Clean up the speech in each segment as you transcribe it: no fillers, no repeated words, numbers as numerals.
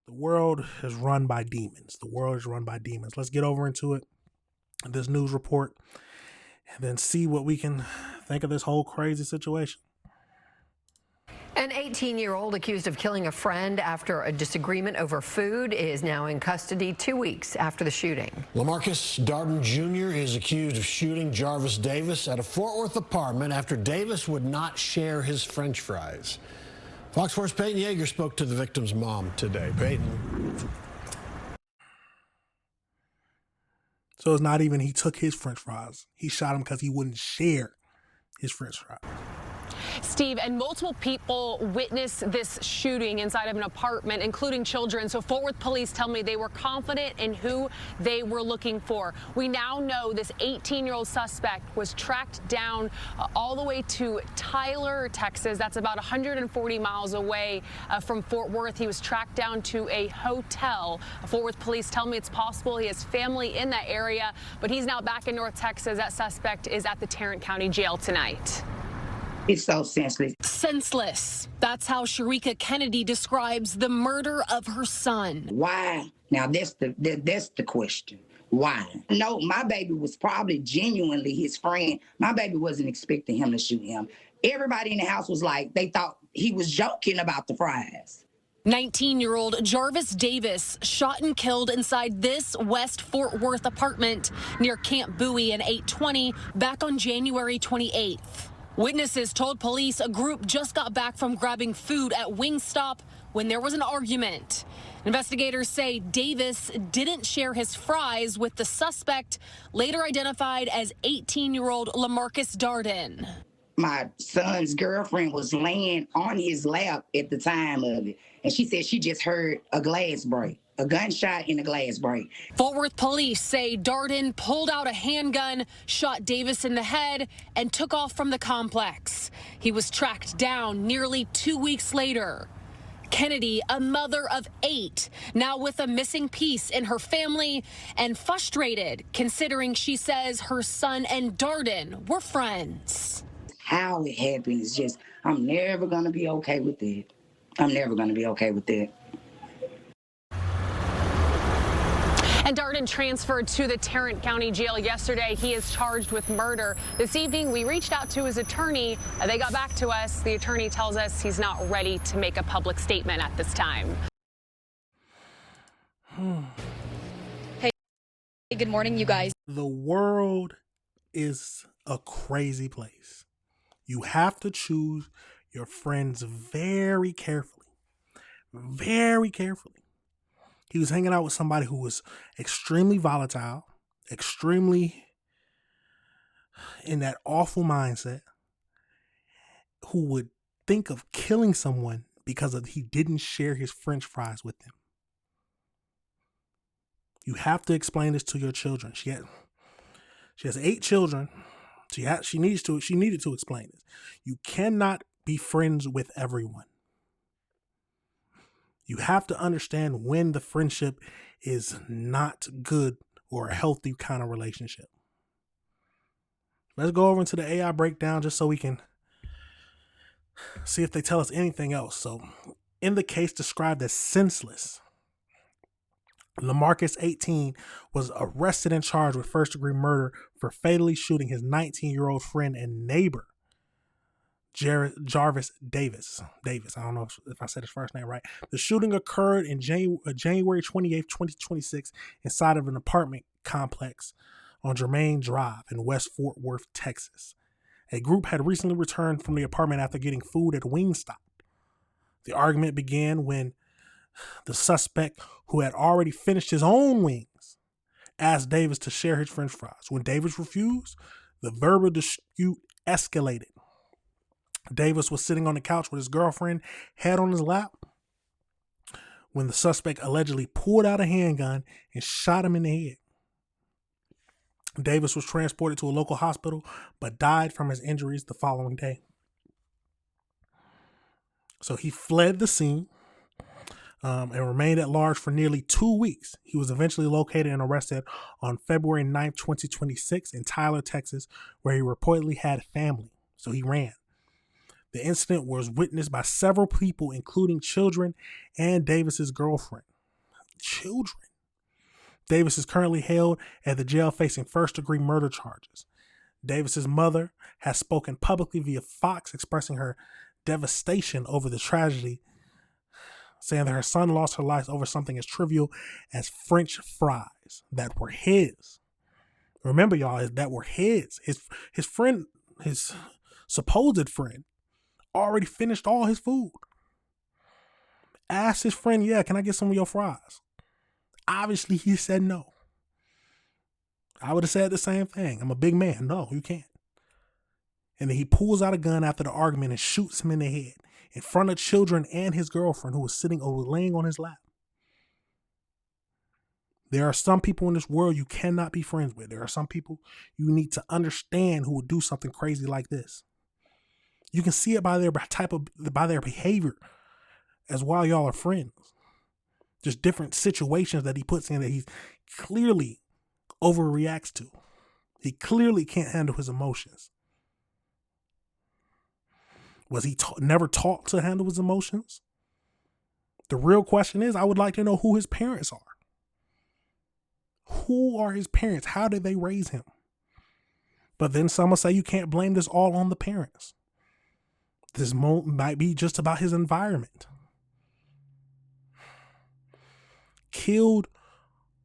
The world is run by demons. The world is run by demons. Let's get over into it, this news report, and then see what we can think of this whole crazy situation. An 18-year-old accused of killing a friend after a disagreement over food is now in custody 2 weeks after the shooting. Lamarcus Darden Jr. is accused of shooting Jarvis Davis at a Fort Worth apartment after Davis would not share his French fries. Fox 4's Peyton Yeager spoke to the victim's mom today. Peyton. So it's not even he took his French fries. He shot him because he wouldn't share his French fries. Steve, and multiple people witnessed this shooting inside of an apartment, including children. So Fort Worth police tell me they were confident in who they were looking for. We now know this 18-year-old suspect was tracked down all the way to Tyler, Texas. That's about 140 miles away from Fort Worth. He was tracked down to a hotel. Fort Worth police tell me it's possible he has family in that area, but he's now back in North Texas. That suspect is at the Tarrant County Jail tonight. It's so senseless. Senseless. That's how Sharika Kennedy describes the murder of her son. Why? Now, that's the question. Why? No, my baby was probably genuinely his friend. My baby wasn't expecting him to shoot him. Everybody in the house was like, they thought he was joking about the fries. 19-year-old Jarvis Davis shot and killed inside this West Fort Worth apartment near Camp Bowie in 820 back on January 28th. Witnesses told police a group just got back from grabbing food at Wingstop when there was an argument. Investigators say Davis didn't share his fries with the suspect, later identified as 18-year-old Lamarcus Darden. My son's girlfriend was laying on his lap at the time of it, and she said she just heard a glass break. A gunshot and a glass break. Fort Worth police say Darden pulled out a handgun, shot Davis in the head, and took off from the complex. He was tracked down nearly 2 weeks later. Kennedy, a mother of 8, now with a missing piece in her family and frustrated considering she says her son and Darden were friends. How it happened is just, I'm never going to be okay with it. I'm never going to be okay with it. And Darden transferred to the Tarrant County Jail yesterday. He is charged with murder. This evening, we reached out to his attorney. They got back to us. The attorney tells us he's not ready to make a public statement at this time. Hey, good morning, you guys. The world is a crazy place. You have to choose your friends very carefully. Very carefully. He was hanging out with somebody who was extremely volatile, extremely in that awful mindset, who would think of killing someone because he didn't share his French fries with them. You have to explain this to your children. She has 8 children. She needed to explain this. You cannot be friends with everyone. You have to understand when the friendship is not good or a healthy kind of relationship. Let's go over into the AI breakdown just so we can see if they tell us anything else. So, in the case described as senseless, Lamarcus, 18, was arrested and charged with first-degree murder for fatally shooting his 19-year-old friend and neighbor, Jarvis Davis. I don't know if I said his first name right. The shooting occurred in January 28th, 2026, inside of an apartment complex on Germain Drive in West Fort Worth, Texas. A group had recently returned from the apartment after getting food at Wingstop. The argument began when the suspect, who had already finished his own wings, asked Davis to share his French fries. When Davis refused, the verbal dispute escalated. Davis was sitting on the couch with his girlfriend, head on his lap, when the suspect allegedly pulled out a handgun and shot him in the head. Davis was transported to a local hospital, but died from his injuries the following day. So he fled the scene and remained at large for nearly 2 weeks. He was eventually located and arrested on February 9th, 2026 in Tyler, Texas, where he reportedly had family. So he ran. The incident was witnessed by several people, including children and Davis's girlfriend. children. Davis is currently held at the jail facing first-degree murder charges. Davis's mother has spoken publicly via Fox, expressing her devastation over the tragedy, saying that her son lost her life over something as trivial as French fries that were his. Remember, y'all, that were his. His friend, his supposed friend, already finished all his food. Asked his friend, yeah, can I get some of your fries? Obviously, he said no. I would have said the same thing. I'm a big man. No, you can't. And then he pulls out a gun after the argument and shoots him in the head in front of children and his girlfriend who was sitting or laying on his lap. There are some people in this world you cannot be friends with. There are some people you need to understand who would do something crazy like this. You can see it by their behavior as while y'all are friends. Just different situations that he puts in that he clearly overreacts to. He clearly can't handle his emotions. Was he never taught to handle his emotions? The real question is, I would like to know who his parents are. Who are his parents? How did they raise him? But then some will say you can't blame this all on the parents. This might be just about his environment. Killed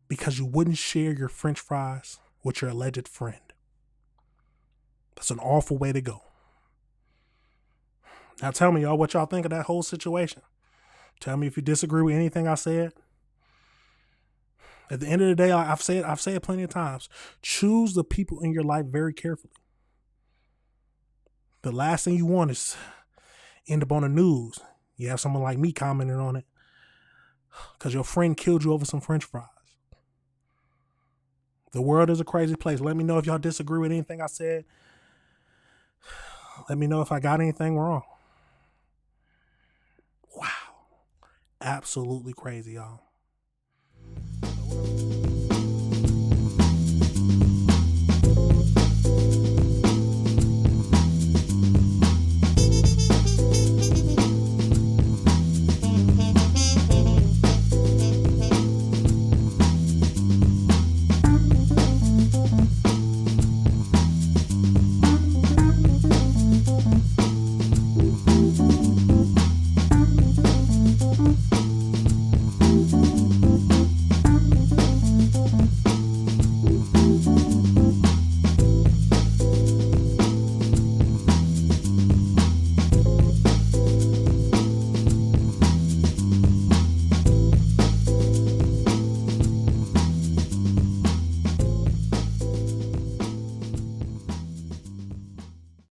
because you wouldn't share your French fries with your alleged friend. That's an awful way to go. Now tell me, y'all, what y'all think of that whole situation. Tell me if you disagree with anything I said. At the end of the day, I've said plenty of times, choose the people in your life very carefully. The last thing you want is end up on the news. You have someone like me commenting on it because your friend killed you over some French fries. The world is a crazy place. Let me know if y'all disagree with anything I said. Let me know if I got anything wrong. Wow. Absolutely crazy, y'all.